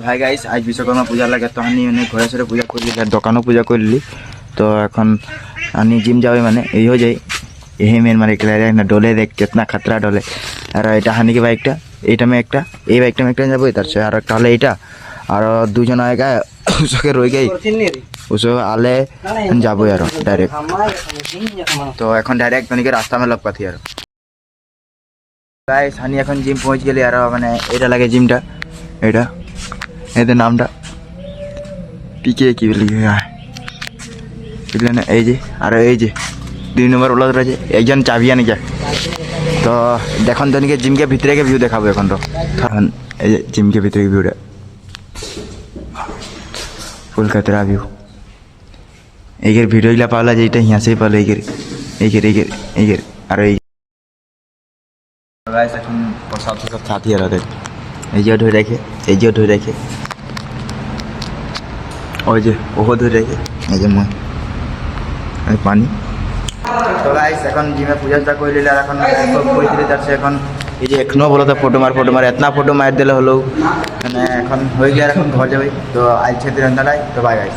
Hi guys, আজ বিশ্বকর্মা পূজা লাগে তো আমি ঘরে সরে পূজা করলি আর দোকানও পূজা করলি। তো এখন আমি জিম যাবে মানে এই হয়ে যাই यही मेन मारे ना डोले देख कितना खतरा डोले और এটা হানি की বাইকটা এইটা में একটা এই বাইকটা में একটা যাবো তার সাথে আর একটা হলে এইটা আর দুজন আएगा उसके রই গই उसो आले যাবো यार डायरेक्ट। तो এখন डायरेक्ट तनिके रास्ता में लग पाती यार गाइस हानि এখন জিম পৌঁছ গেলি আর মানে এটা লাগে জিমটা এটা এদের নামটা পিকে কি বলি বুঝলেন এই যে আর এই যে 2 নম্বর ব্লগ রয়েছে একজন চাবি আনি যা। তো দেখুন তনিকে জিমকে ভিতরে ভিউ দেখাবো এখন তো এই যে জিমকে ভিতরে ভিউটা ফুল खतरा ভিউ এইগের ভিডিওগুলা পাওয়া যায় এটা হিয়াসেই পালো এইগের আর এই গাইস এখন প্রসাদ সব খাতি আর দেখ এই যে ধরে রাখে এই যে ধরে রাখে ওই যে ওহো ধরে রাখে এই যে মই পানি। তো গাইস এখন জিমে পূজাটা করে নিলে আর এখন সব করে দিলে যাচ্ছে এখন এই যে এখনো বলো তো ফটো মার এতনা ফটো মার দিলে হলো মানে এখন হয়ে গিয়ে এখন ঘর যাবে। তো আজ ছেড়ে রান্নাটাই তো বাই গাইস।